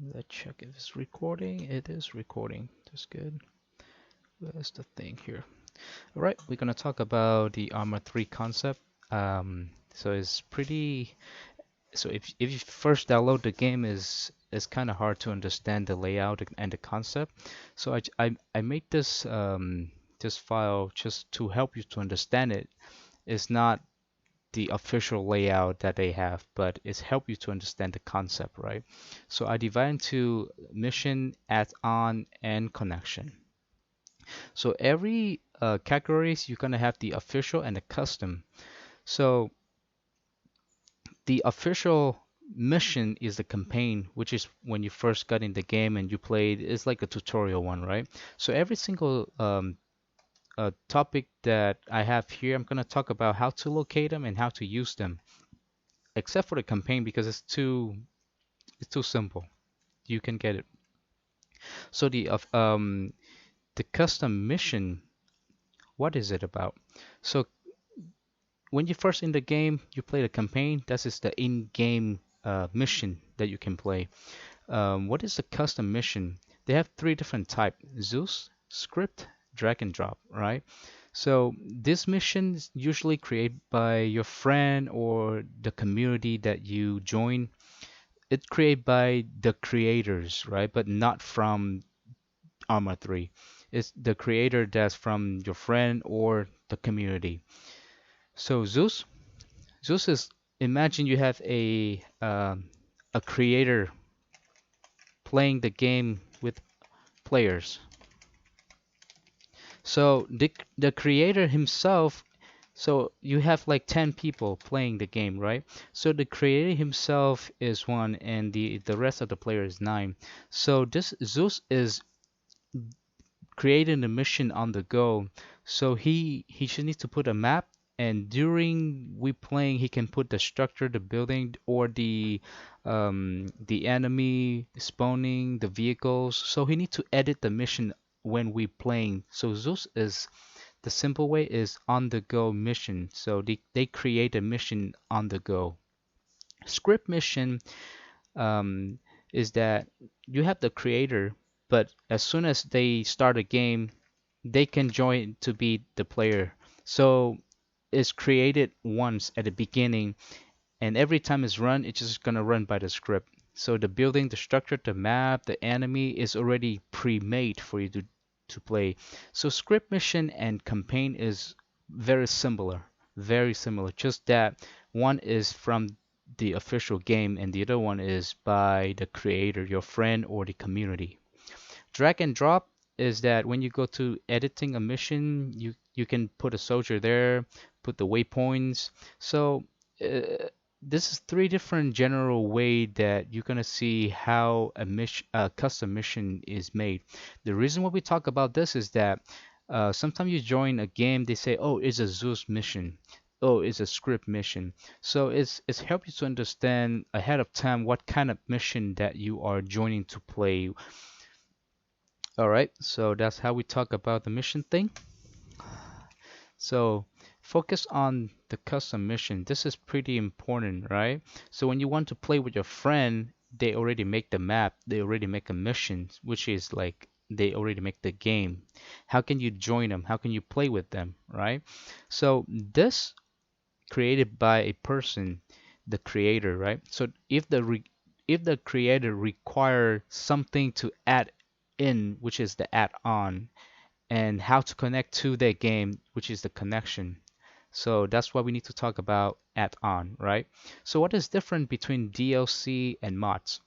Let's check if it's recording. It is recording. That's good. Where's the thing here? All right, we're gonna talk about the Arma 3 concept. So it's pretty. So if you first download the game, is it's kind of hard to understand the layout and the concept. So I made this file just to help you to understand it. It's not the official layout that they have, but it's help you to understand the concept, right? So I divide into mission, add-on, and connection. So every categories you're gonna have the official and the custom. So the official mission is the campaign, which is when you first got in the game and you played. It's like a tutorial one, right? So every single topic that I have here, I'm gonna talk about how to locate them and how to use them, except for the campaign because it's too simple. You can get it. So the custom mission, what is it about? So when you first in the game, you play the campaign. That is the in-game mission that you can play. What is the custom mission? They have three different type: Zeus, Script, Drag and Drop, right? So this mission is usually created by your friend or the community that you join. It's created by the creators, right? But not from Arma 3. It's the creator that's from your friend or the community. So Zeus is, imagine you have a creator playing the game with players. So the creator himself, so you have like 10 people playing the game, right? So the creator himself is one and the rest of the player is nine. So this Zeus is creating a mission on the go. So he should need to put a map, and during we playing, he can put the structure, the building, or the enemy spawning, the vehicles. So he need to edit the mission when we playing. So Zeus is the simple way is on the go mission. So they create a mission on the go. Script mission um, is that you have the creator, but as soon as they start a game, they can join to be the player. So it's created once at the beginning, and every time it's run, it's just gonna run by the script. So the building, the structure, the map, the enemy is already pre-made for you to play. So script mission and campaign is very similar, very similar. Just that one is from the official game and the other one is by the creator, your friend or the community. Drag and drop is that when you go to editing a mission, you can put a soldier there, put the waypoints. So uh, this is three different general way that you're gonna see how a custom mission is made. The reason why we talk about this is that sometimes you join a game, they say, oh, it's a Zeus mission. Oh, it's a script mission. So it's help you to understand ahead of time what kind of mission that you are joining to play. All right, so that's how we talk about the mission thing. So focus on the custom mission. This is pretty important, right? So when you want to play with your friend, they already make the map, they already make a mission, which is like they already make the game. How can you join them? How can you play with them, right? So this created by a person, the creator, right? So if the creator require something to add in, which is the add-on, and how to connect to their game, which is the connection. So that's why we need to talk about add-on, right? So what is different between DLC and mods?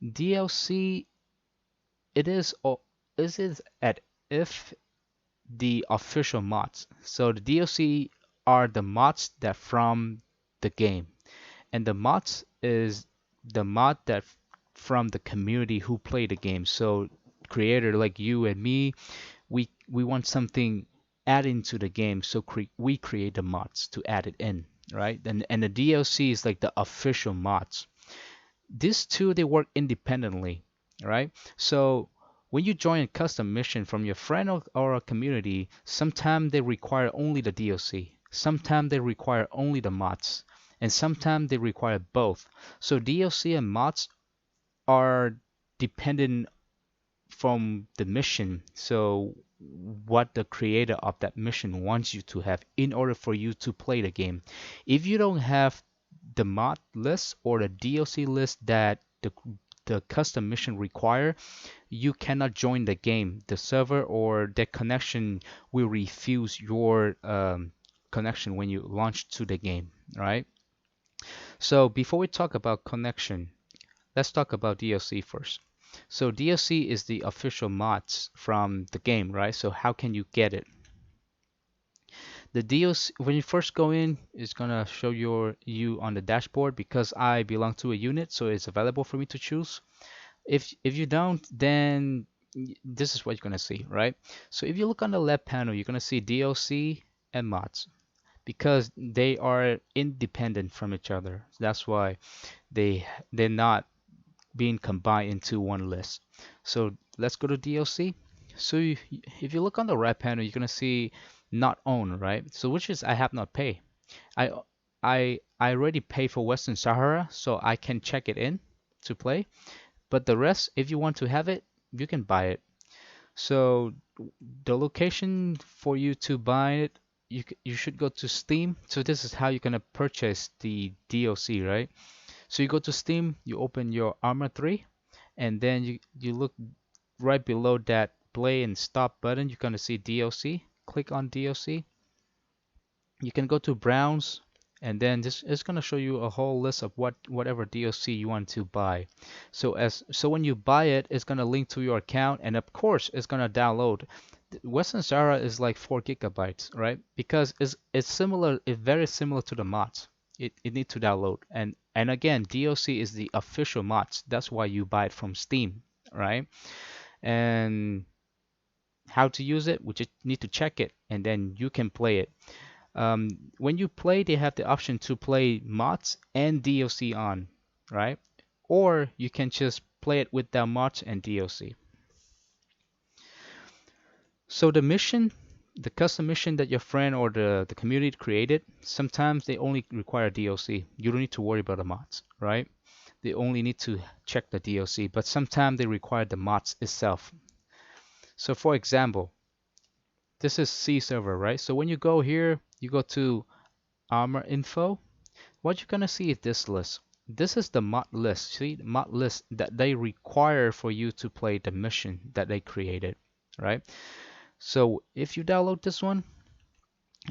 DLC, it is it is at if the official mods. So the DLC are the mods that from the game, and the mods is the mod that from the community who play the game. So creator like you and me, we want something add into the game, so we create the mods to add it in, right? And the DLC is like the official mods. These two they work independently, right? So when you join a custom mission from your friend or a community, sometimes they require only the DLC, sometimes they require only the mods, and sometimes they require both. So DLC and mods are dependent from the mission. So what the creator of that mission wants you to have in order for you to play the game. If you don't have the mod list or the DLC list that the custom mission require, you cannot join the game. The server or the connection will refuse your connection when you launch to the game, right? So before we talk about connection, let's talk about DLC first. So DLC is the official mods from the game, right? So how can you get it? The DLC, when you first go in, it's gonna show you on the dashboard because I belong to a unit, so it's available for me to choose. If you don't, then this is what you're gonna see, right? So if you look on the left panel, you're gonna see DLC and mods because they are independent from each other. That's why they're not being combined into one list. So let's go to DLC. So if you look on the right panel, you're gonna see not own, right? So which is I have not paid. I I already paid for Western Sahara, so I can check it in to play. But the rest, if you want to have it, you can buy it. So the location for you to buy it, you should go to Steam. So this is how you're gonna purchase the DLC, right? So you go to Steam, you open your Arma 3, and then you look right below that play and stop button. You're gonna see DLC. Click on DLC. You can go to browse, and then this is gonna show you a whole list of whatever DLC you want to buy. So when you buy it, it's gonna link to your account, and of course it's gonna download. Western Sahara is like 4 GB, right? Because it's similar, it's very similar to the mods. It needs to download, and again, DLC is the official mods. That's why you buy it from Steam, right? And how to use it, we just need to check it, and then you can play it. When you play, they have the option to play mods and DLC on, right? Or you can just play it without mods and DLC. So the custom mission that your friend or the community created, sometimes they only require DLC. You don't need to worry about the mods, right? They only need to check the DLC, but sometimes they require the mods itself. So for example, this is C server, right? So when you go here, you go to Armor info. What you're gonna see is this list. This is the mod list. See, the mod list that they require for you to play the mission that they created, right? So if you download this one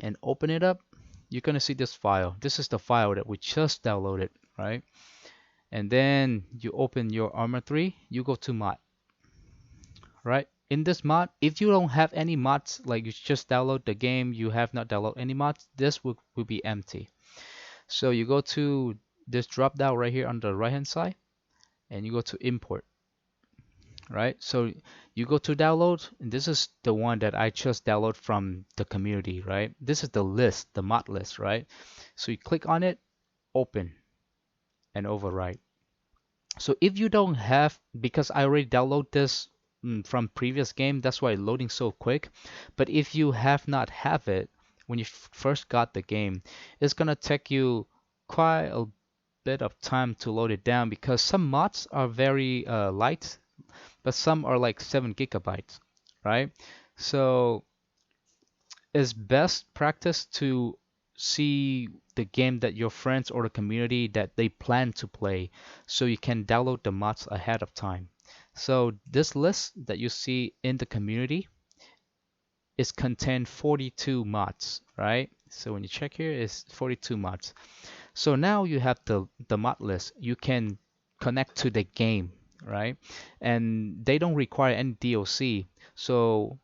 and open it up, you're gonna see this file. This is the file that we just downloaded, right? And then you open your Armor 3, you go to mod, right? In this mod, if you don't have any mods, like you just download the game, you have not downloaded any mods, this will be empty. So you go to this drop down right here on the right hand side and you go to import, right? So you go to download, and this is the one that I just download from the community, right? This is the list, the mod list, right? So you click on it, open, and overwrite. So if you don't have, because I already download this from previous game, that's why it's loading so quick. But if you have not have it when you first got the game, it's gonna take you quite a bit of time to load it down because some mods are very light, but some are like 7 GB, right? So it's best practice to see the game that your friends or the community that they plan to play so you can download the mods ahead of time. So this list that you see in the community is contain 42 mods, right? So when you check here, it's 42 mods. So now you have the mod list. You can connect to the game, right? And they don't require any DLC. So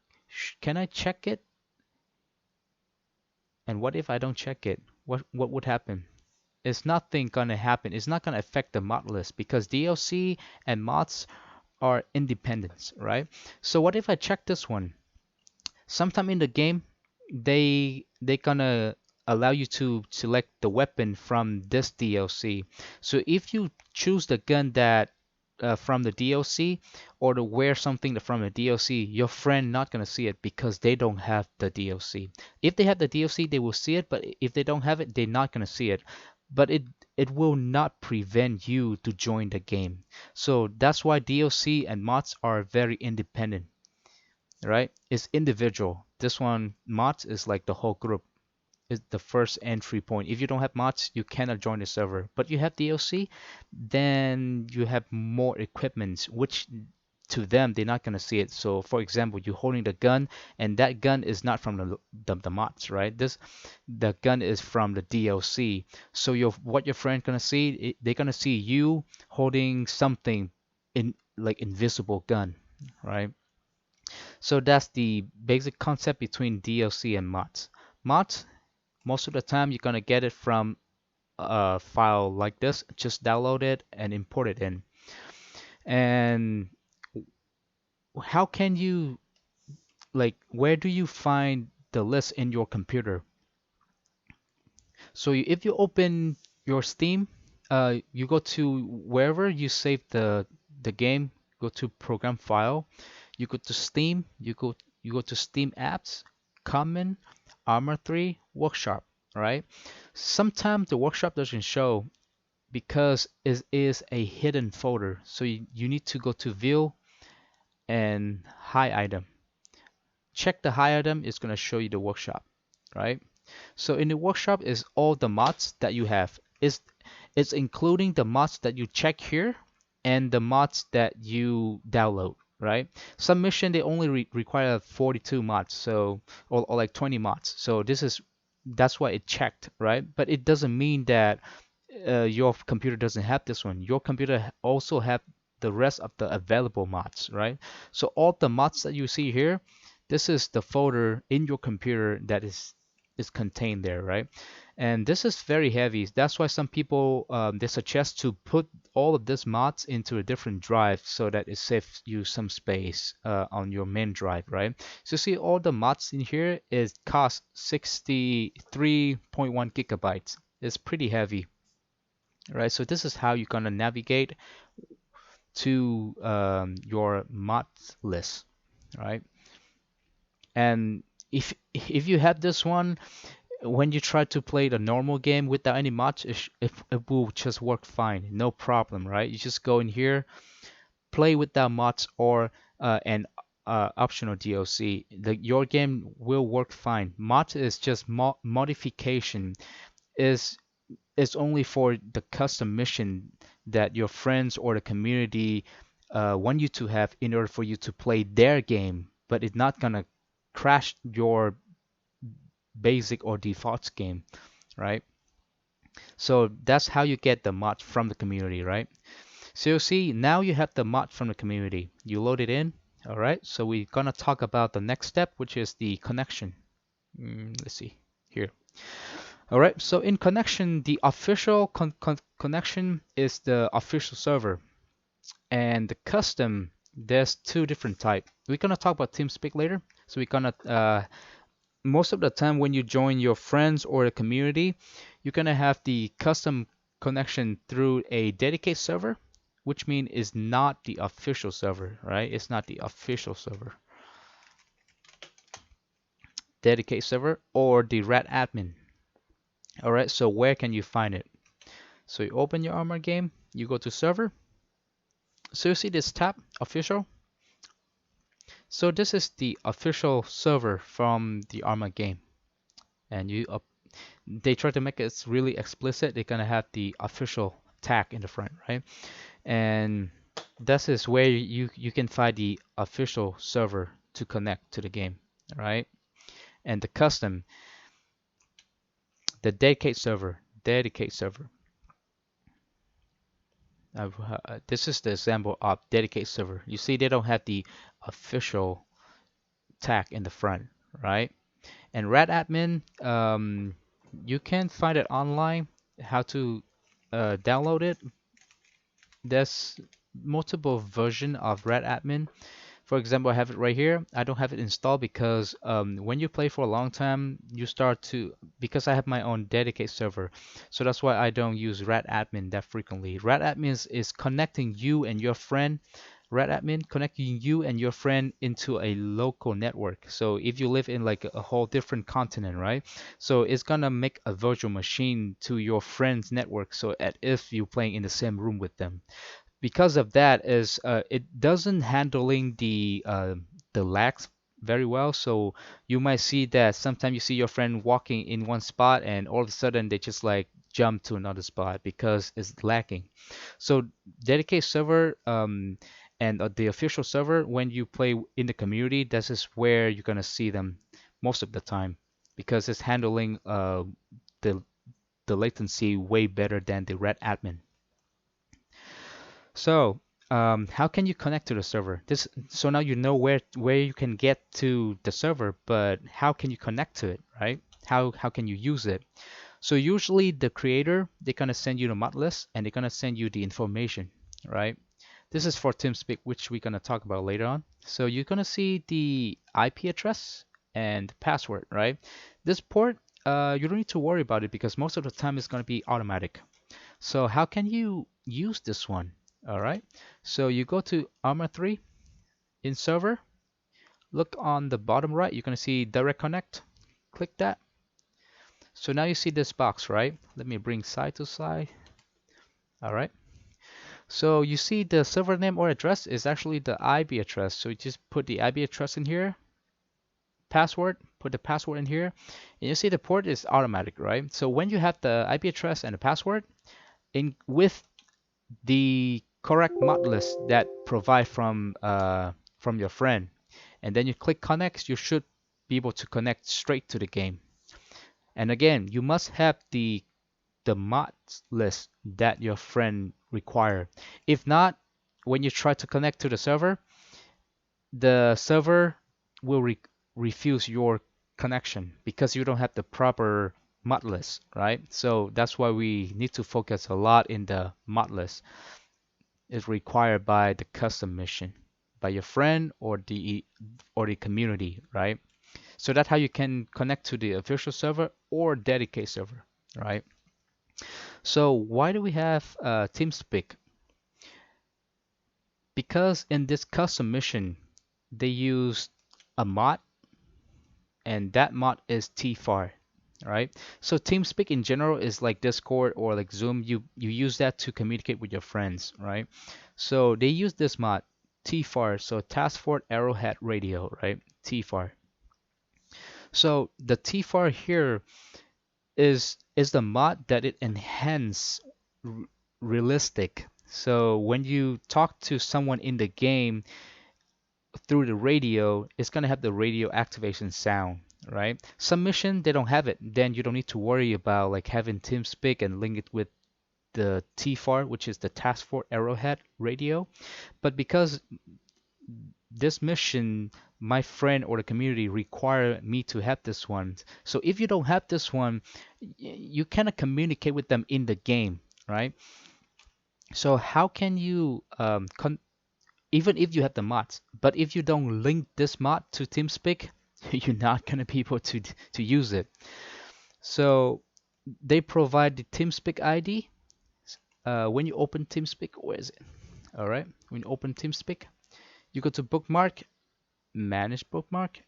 can I check it? And what if I don't check it? What would happen? It's nothing gonna happen. It's not gonna affect the mod list because DLC and mods are independent, right? So what if I check this one? Sometime in the game, they gonna allow you to select the weapon from this DLC. So if you choose the gun that from the DLC or to wear something from the DLC, your friend not gonna see it because they don't have the DLC. If they have the DLC, they will see it, but if they don't have it, they're not gonna see it. But it will not prevent you to join the game. So that's why DLC and mods are very independent, right? It's individual. This one, mods is like the whole group. Is the first entry point. If you don't have mods, you cannot join the server. But you have DLC, then you have more equipments, which to them they're not gonna see it. So for example, you're holding the gun, and that gun is not from the mods, right? The gun is from the DLC. So what your friend gonna see, they're gonna see you holding something in like invisible gun, right? So that's the basic concept between DLC and mods. Mods, most of the time you're gonna get it from a file like this. Just download it and import it in. And how can you where do you find the list in your computer? So if you open your Steam, you go to wherever you save the game, go to program file, you go to Steam, you go to Steam apps, Common, Arma 3, Workshop, right? Sometimes the workshop doesn't show because it is a hidden folder. So you need to go to View and Hide Item. Check the Hide Item, it's going to show you the workshop, right? So in the workshop is all the mods that you have. It's including the mods that you check here and the mods that you download, right? Some mission they only require 42 mods, so or like 20 mods. So that's why it checked, right? But it doesn't mean that your computer doesn't have this one. Your computer also have the rest of the available mods, right? So all the mods that you see here, this is the folder in your computer that is contained there, right? And this is very heavy. That's why some people they suggest to put all of these mods into a different drive so that it saves you some space on your main drive, right? So see all the mods in here is cost 63.1 gigabytes. It's pretty heavy, right? So this is how you're gonna navigate to your mods list, right? And if you have this one, when you try to play the normal game without any mods, it will just work fine, no problem, right? You just go in here, play without mods or an optional DLC. Your game will work fine. Mods is just modification. Is only for the custom mission that your friends or the community want you to have in order for you to play their game, but it's not gonna crash your basic or default game, right? So that's how you get the mod from the community, right? So you see, now you have the mod from the community. You load it in, all right? So we're gonna talk about the next step, which is the connection. Let's see here. All right, so in connection, the official connection is the official server, and the custom, there's two different type. We're gonna talk about TeamSpeak later. So we're gonna most of the time when you join your friends or the community, you're gonna have the custom connection through a dedicated server, which means is not the official server, right? It's not the official server. Dedicated server or the red admin. All right, so where can you find it? So you open your Arma game, you go to server. So you see this tab, official. So this is the official server from the Arma game. And they try to make it really explicit. They're gonna have the official tag in the front, right? And this is where you can find the official server to connect to the game, right? And the custom, the dedicated server. This is the example of dedicated server. You see, they don't have the official tag in the front, right? And Red Admin, you can find it online. How to download it? There's multiple version of Red Admin. For example, I have it right here. I don't have it installed because when you play for a long time, you start to, because I have my own dedicated server. So that's why I don't use Red Admin that frequently. Red Admin is connecting you and your friend red admin connecting you and your friend into a local network. So if you live in like a whole different continent, right? So it's gonna make a virtual machine to your friend's network, so as if you're playing in the same room with them. Because of that is it doesn't handling the lags very well. So you might see that sometimes you see your friend walking in one spot and all of a sudden they just like jump to another spot because it's lacking. So dedicated server and the official server, when you play in the community, this is where you're gonna see them most of the time because it's handling the the latency way better than the red admin. So, how can you connect to the server? So now you know where you can get to the server, but how can you connect to it, right? How can you use it? So usually the creator, they're gonna send you the mod list and they're gonna send you the information, right? This is for TeamSpeak, which we're gonna talk about later on. So you're gonna see the IP address and password, right? This port, you don't need to worry about it because most of the time it's gonna be automatic. So how can you use this one? All right. So you go to Arma 3 in server. Look on the bottom right. You're going to see direct connect. Click that. So now you see this box, right? Let me bring side to side. All right. So you see the server name or address is actually the IP address. So you just put the IP address in here. Password, put the password in here. And you see the port is automatic, right? So when you have the IP address and the password in with the correct mod list that provide from your friend, and then you click connect, you should be able to connect straight to the game. And again, you must have the mod list that your friend require. If not, when you try to connect to the server will refuse your connection because you don't have the proper mod list, right? So that's why we need to focus a lot in the mod list is required by the custom mission, by your friend or the community, right? So that's how you can connect to the official server or dedicated server, right? So why do we have TeamSpeak? Because in this custom mission, they use a mod, and that mod is TFAR, right? So TeamSpeak in general is like Discord or like Zoom. You use that to communicate with your friends, right? So they use this mod TFAR, so Task Force Arrowhead Radio, right? TFAR. So the TFAR here is the mod that it enhance realistic. So when you talk to someone in the game through the radio, it's gonna have the radio activation sound, right? Some mission they don't have it, then you don't need to worry about like having TeamSpeak and link it with the TFAR, which is the Task Force Arrowhead radio. But because this mission, my friend or the community require me to have this one. So if you don't have this one, you cannot communicate with them in the game, right? So how can you even if you have the mods, but if you don't link this mod to TeamSpeak, you're not gonna be able to use it. So they provide the TeamSpeak ID. When you open TeamSpeak, where is it? All right. When you open TeamSpeak, you go to bookmark, manage bookmark,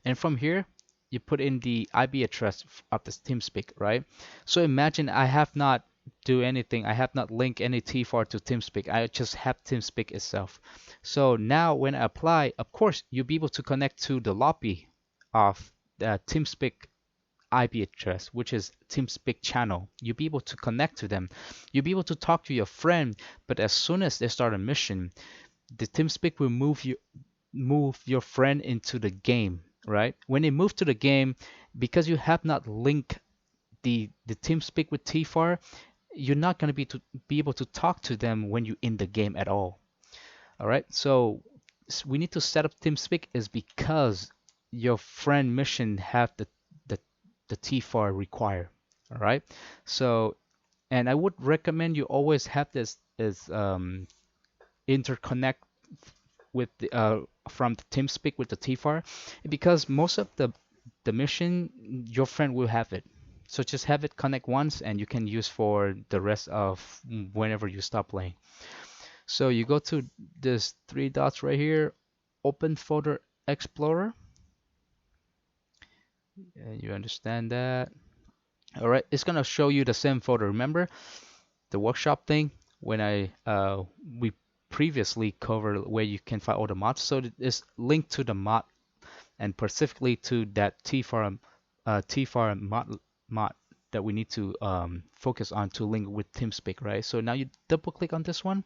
and from here you put in the IP address of the TeamSpeak, right? So imagine I have not do anything. I have not linked any TFAR to TeamSpeak. I just have TeamSpeak itself. So now when I apply, of course, you'll be able to connect to the lobby of the TeamSpeak IP address, which is TeamSpeak channel. You'll be able to connect to them. You'll be able to talk to your friend, but as soon as they start a mission, the TeamSpeak will move your friend into the game, right? When they move to the game, because you have not linked the TeamSpeak with TFAR, you're not going to be able to talk to them when you're in the game at all. All right, so we need to set up TeamSpeak is because your friend mission have the the TFAR require. All right, so and I would recommend you always have this is interconnect with the from the TeamSpeak with the TFAR because most of the mission your friend will have it. So just have it connect once and you can use for the rest of whenever you stop playing. So you go to this three dots right here, open folder explorer, and you understand that. All right, it's gonna show you the same folder. Remember the workshop thing when we previously covered where you can find all the mods. So it's linked to the mod and specifically to that tfar mod that we need to focus on to link with TeamSpeak, right? So now you double click on this one,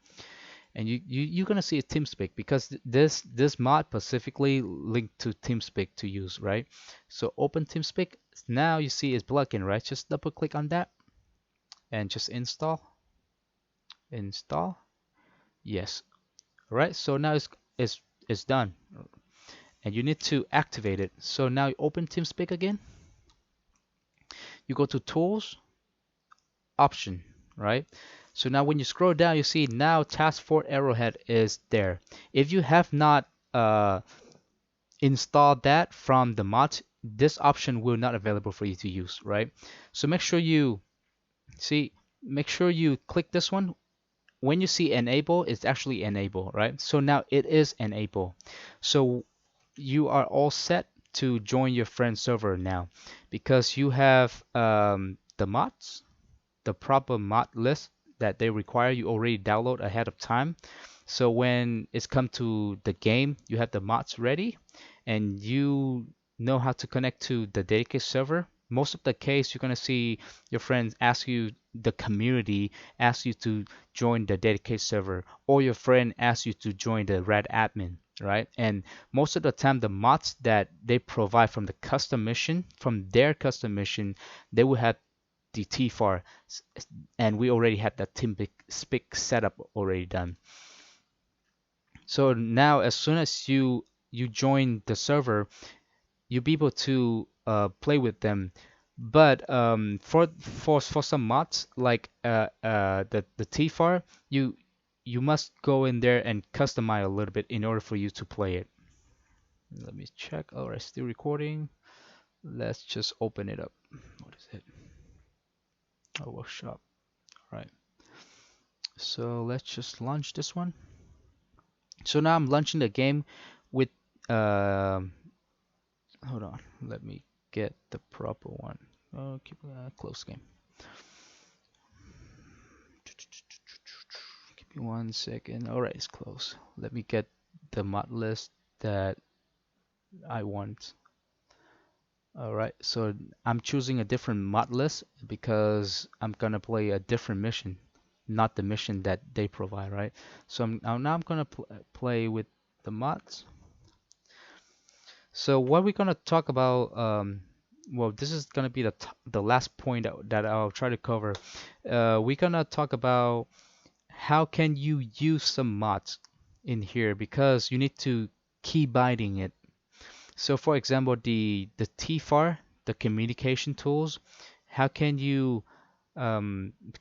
and you're gonna see a TeamSpeak because this mod specifically linked to TeamSpeak to use, right? So open TeamSpeak. Now you see it's plugin, right? Just double click on that and just install. Yes. All right. So now it's done, and you need to activate it. So now you open TeamSpeak again. You go to Tools, Option, right? So now when you scroll down, you see now Task Force Arrowhead is there. If you have not installed that from the mod, this option will not available for you to use, right? So make sure you see, make sure you click this one. When you see enable, it's actually enable, right? So now it is enable. So you are all set to join your friend server now because you have the mods, the proper mod list that they require you already download ahead of time. So when it's come to the game, you have the mods ready and you know how to connect to the dedicated server. Most of the case, you're gonna see your friends ask you, the community ask you to join the dedicated server, or your friend asks you to join the red admin, right? And most of the time, the mods that they provide from the custom mission, from their custom mission, they will have the TFAR, and we already had that TeamSpeak setup already done. So now, as soon as you join the server, you'll be able to play with them. But for some mods like the TFAR, you must go in there and customize a little bit in order for you to play it. Let me check. All right, still recording. Let's just open it up. What is it? Oh, workshop. All right. So let's just launch this one. So now I'm launching the game with hold on, let me get the proper one. Oh, keep close game. Give me 1 second. All right, it's close. Let me get the mod list that I want. All right, so I'm choosing a different mod list because I'm gonna play a different mission, not the mission that they provide, right? So now I'm gonna play with the mods. So what we're gonna talk about, well, this is gonna be the last point that I'll try to cover. We're gonna talk about how can you use some mods in here because you need to key binding it. So for example, the TFAR, the communication tools, how can you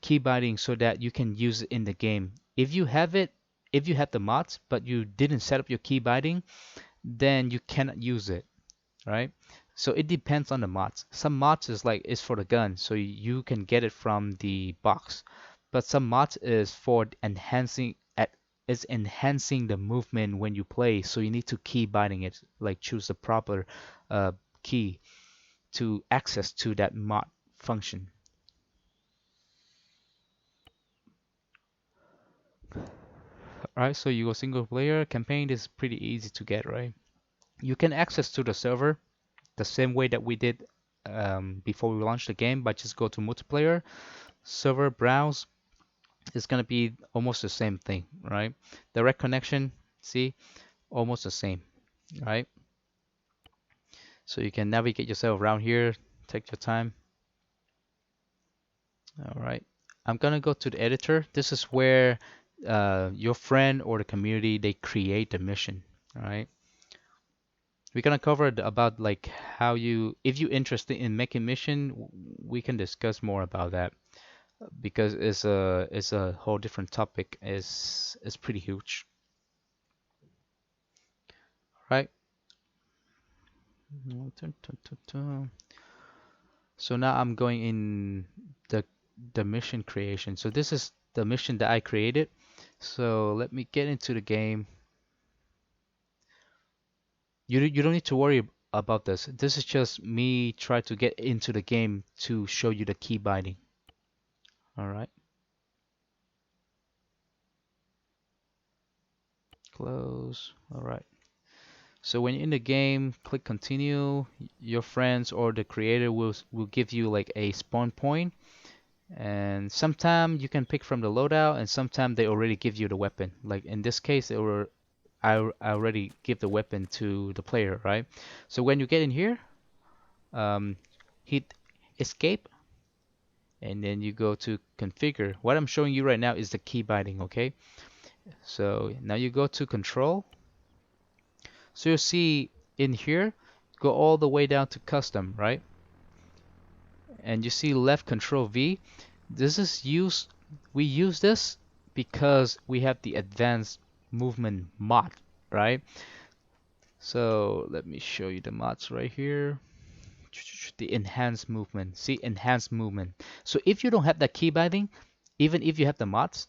key binding so that you can use it in the game? If you have it, if you have the mods but you didn't set up your key binding, then you cannot use it, right? So it depends on the mods. Some mods is for the gun, so you can get it from the box. But some mods is for enhancing the movement when you play. So you need to key binding it, like choose the proper key to access to that mod function. Alright, so you go single player campaign is pretty easy to get, right? You can access to the server the same way that we did before we launched the game, but just go to multiplayer, server, browse. It's gonna be almost the same thing, right? Direct connection, see, almost the same, right? So you can navigate yourself around here, take your time. All right, I'm gonna go to the editor. This is where your friend or the community they create the mission, all right? We're gonna cover about like how you, if you're interested in making mission, we can discuss more about that because it's a whole different topic. It's pretty huge, right? So now I'm going in the mission creation. So this is the mission that I created. So let me get into the game. You don't need to worry about this. This is just me try to get into the game to show you the key binding. All right, close. All right. So when you're in the game, click continue. Your friends or the creator will give you like a spawn point, and sometime you can pick from the loadout, and sometime they already give you the weapon. Like in this case, I already give the weapon to the player, right? So when you get in here, um, hit escape, and then you go to configure. What I'm showing you right now is the key binding, okay? So now you go to control. So you'll see in here, go all the way down to custom, right? And you see left control V. This is used, we use this because we have the advanced movement mod, right? So let me show you the mods right here. The enhanced movement. See, enhanced movement. So if you don't have that key binding, even if you have the mods,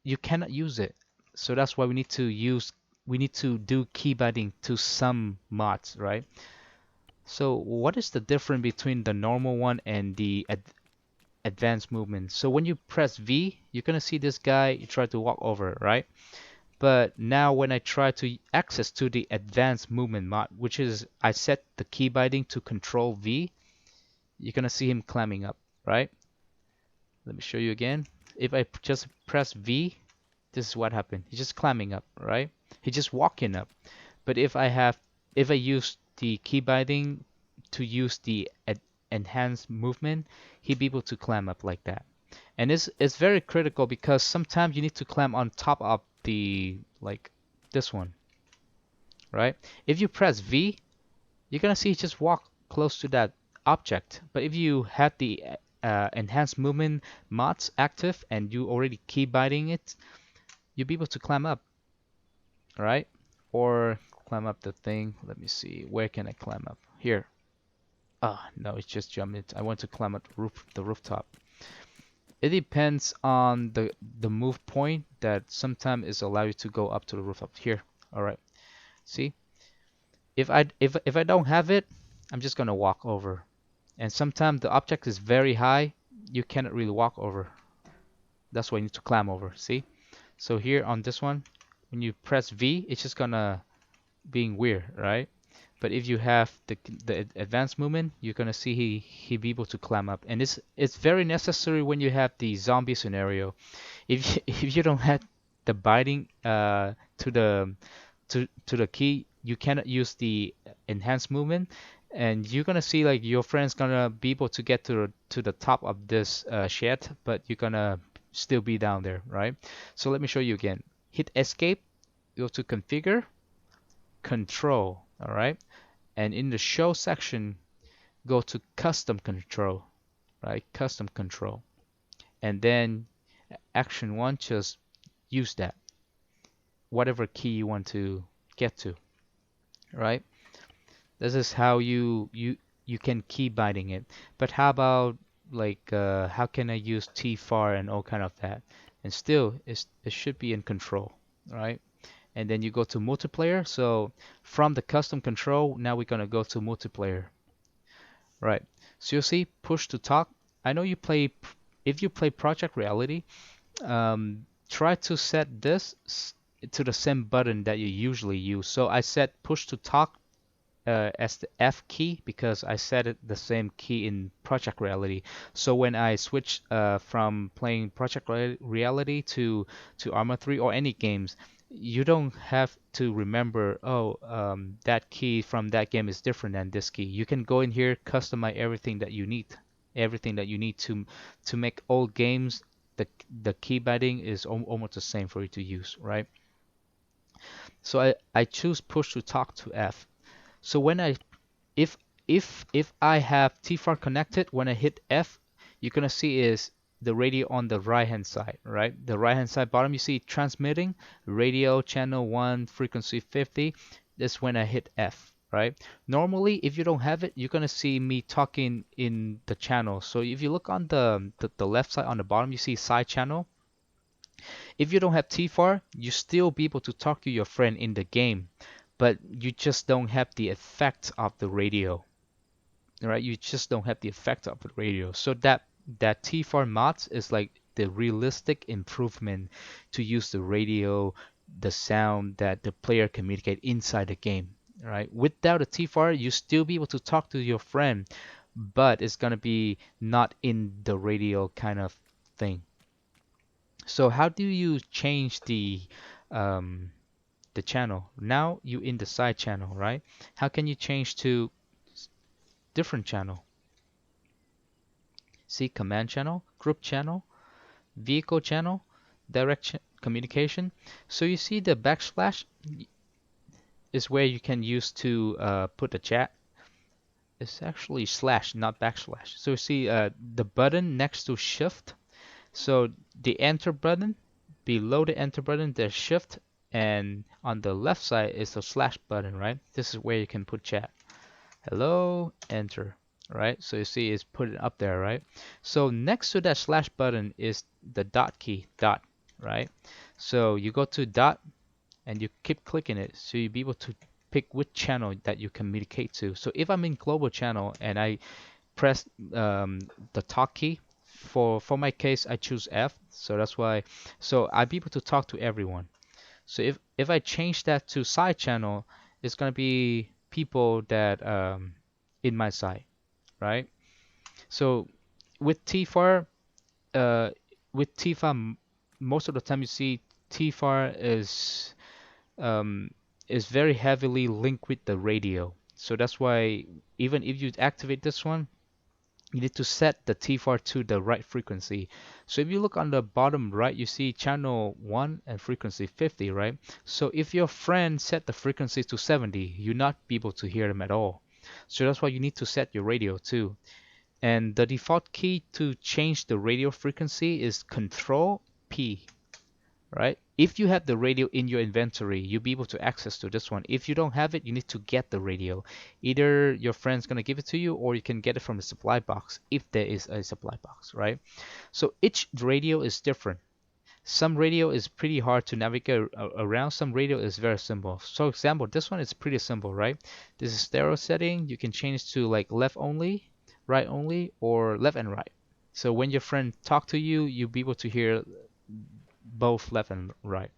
you cannot use it. So that's why we need to do key binding to some mods, right? So what is the difference between the normal one and the advanced movement? So when you press V, you're gonna see this guy, you try to walk over, right? But now when I try to access to the advanced movement mod, which is I set the key binding to control V, you're gonna see him climbing up, right? Let me show you again. If I just press V, this is what happened. He's just climbing up, right? He's just walking up. But if I use the key binding to use the enhanced movement, he'd be able to climb up like that. And it's very critical because sometimes you need to climb on top of the like this one, right? If you press V, you're gonna see just walk close to that object. But if you have the enhanced movement mods active and you already key binding it, you'll be able to climb up, right? Or climb up the thing. Let me see. Where can I climb up? Here. Ah, no, it's just jumped it. I want to climb up the rooftop. It depends on the move point that sometimes is allow you to go up to the roof up here. All right. See? If I don't have it, I'm just gonna walk over. And sometimes the object is very high, you cannot really walk over. That's why you need to climb over. See? So here on this one, when you press V, it's just gonna being weird, right? But if you have the advanced movement, you're gonna see he be able to climb up, and it's very necessary when you have the zombie scenario. If you don't have the binding to the key, you cannot use the enhanced movement, and you're gonna see like your friend's gonna be able to get to the top of this shed, but you're gonna still be down there, right? So let me show you again. Hit escape, go to configure, control, all right? And in the show section, go to custom control, right? Custom control. And then action one, just use that, whatever key you want to get to, right? This is how you can key binding it. But how about like how can I use T-far and all kind of that? And still, it should be in control, right? And then you go to multiplayer. So from the custom control, now we're gonna go to multiplayer, right? So you'll see push to talk. I know you play, if you play Project Reality, try to set this to the same button that you usually use. So I set push to talk as the F key because I set it the same key in Project Reality. So when I switch from playing Project Reality to Arma 3 or any games, you don't have to remember, oh, that key from that game is different than this key. You can go in here, customize everything that you need to make all games. The key binding is almost the same for you to use, right? So I choose push to talk to F. So when I if if I have T-far connected, when I hit F, you're gonna see is the radio on the right hand side, right? The right hand side bottom you see transmitting radio channel 1 frequency 50. That's when I hit F, right? Normally if you don't have it, you're gonna see me talking in the channel. So if you look on the left side on the bottom, you see side channel. If you don't have TFAR, you still be able to talk to your friend in the game, but you just don't have the effect of the radio, right? You just don't have the effect of the radio. So that TFAR mods is like the realistic improvement to use the radio, the sound that the player communicate inside the game, right? Without a TFAR, you still be able to talk to your friend, but it's gonna be not in the radio kind of thing. So how do you change um, the channel? Now you in the side channel, right? How can you change to different channel? See command channel, group channel, vehicle channel, direct communication. So you see the backslash is where you can use to put a chat. It's actually slash, not backslash. So you see the button next to shift. So the enter button, below the enter button, there's shift, and on the left side is the slash button, right? This is where you can put chat. Hello, enter, right? So you see it's put it up there, right? So next to that slash button is the dot key, dot, right? So you go to dot and you keep clicking it so you'll be able to pick which channel that you communicate to. So if I'm in global channel and I press the talk key, for my case I choose F, so that's why, so I'll be able to talk to everyone. So if I change that to side channel, it's gonna be people that in my side, right? So with TFAR, uh, with TFAR, most of the time you see TFAR um, is very heavily linked with the radio. So that's why even if you activate this one, you need to set the TFAR to the right frequency. So if you look on the bottom right, you see channel 1 and frequency 50, right? So if your friend set the frequency to 70, you'll not be able to hear them at all. So that's why you need to set your radio too. And the default key to change the radio frequency is Control P, right? If you have the radio in your inventory, you'll be able to access to this one. If you don't have it, you need to get the radio. Either your friend's gonna give it to you or you can get it from the supply box if there is a supply box, right? So each radio is different. Some radio is pretty hard to navigate around. Some radio is very simple. So example, this one is pretty simple, right? This is stereo setting. You can change to like left only, right only, or left and right. So when your friend talk to you, you'll be able to hear both left and right.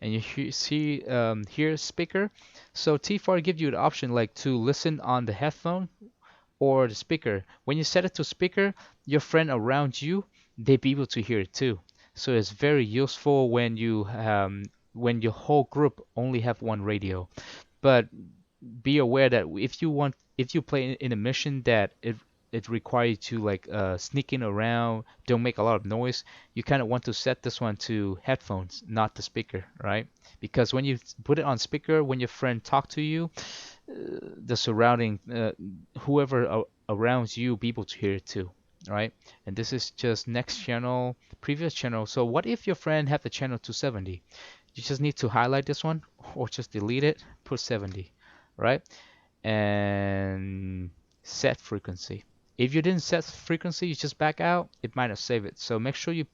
And you see here speaker. So T4 gives you the option like to listen on the headphone or the speaker. When you set it to speaker, your friend around you, they be able to hear it too. So it's very useful when your whole group only have one radio. But be aware that if you play in a mission that it requires you to like sneak in around, don't make a lot of noise, you kind of want to set this one to headphones, not the speaker, right? Because when you put it on speaker, when your friend talk to you, the surrounding whoever around you be able to hear it too, right? And this is just next channel, previous channel. So what if your friend have the channel 270? You just need to highlight this one or just delete it, put 70, right? And set frequency. If you didn't set frequency, you just back out, it might not save it. So make sure you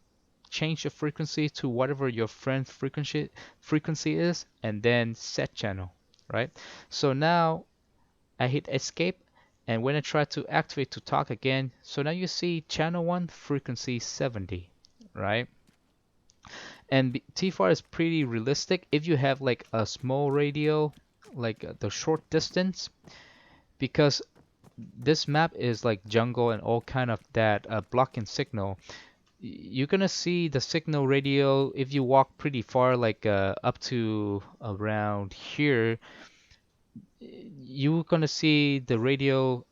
change your frequency to whatever your friend's frequency is and then set channel, right? So now I hit escape, and when I try to activate to talk again, so now you see channel 1 frequency 70, right? And T4 is pretty realistic if you have like a small radio, like the short distance, because this map is like jungle and all kind of that blocking signal. You're gonna see the signal radio if you walk pretty far, like up to around here. You're gonna see the radio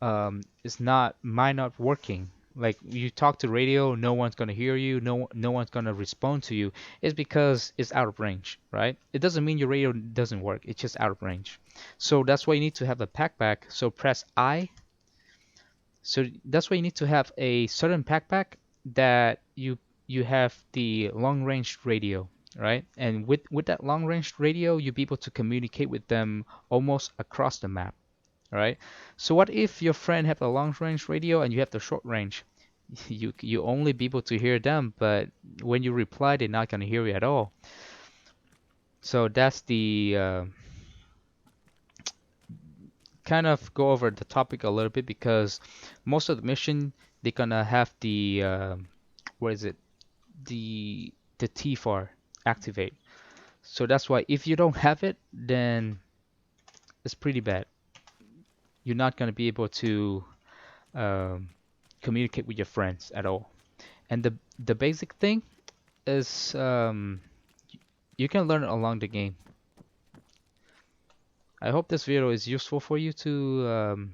is not might not working. Like you talk to radio, no one's gonna hear you, no one's gonna respond to you. It's because it's out of range, right? It doesn't mean your radio doesn't work. It's just out of range. So that's why you need to have a packback. So press I. So that's why you need to have a certain packback that you have the long range radio, right? And with that long range radio, you'll be able to communicate with them almost across the map, right? So what if your friend have a long range radio and you have the short range? You only be able to hear them, but when you reply, they're not gonna hear you at all. So that's the kind of go over the topic a little bit because most of the mission they're gonna have the what is it? The TFAR activate. So that's why if you don't have it, then it's pretty bad. You're not gonna be able to um, communicate with your friends at all. And the basic thing is you can learn it along the game. I hope this video is useful for you to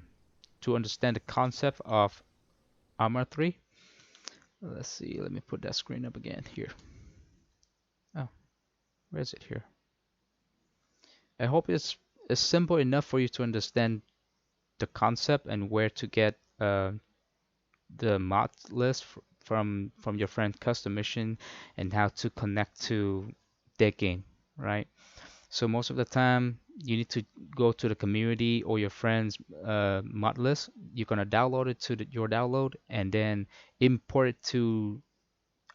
understand the concept of Arma 3. Let's see, let me put that screen up again here. Oh, where is it here? I hope it's simple enough for you to understand the concept and where to get the mod list from your friend custom mission and how to connect to their game, right? So most of the time you need to go to the community or your friend's mod list. You're gonna download it to your download and then import it to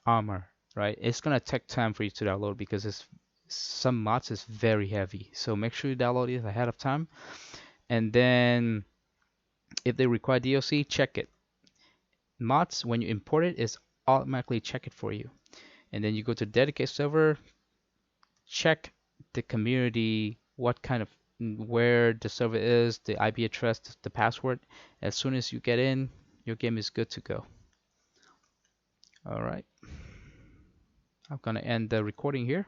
Armor, right? It's gonna take time for you to download because it's some mods is very heavy. So make sure you download it ahead of time. And then if they require DLC, check it. Mods, when you import it, is automatically check it for you. And then you go to dedicated server, check the community, what kind of where the server is, the IP address, the password. As soon as you get in, your game is good to go. All right, I'm gonna end the recording here.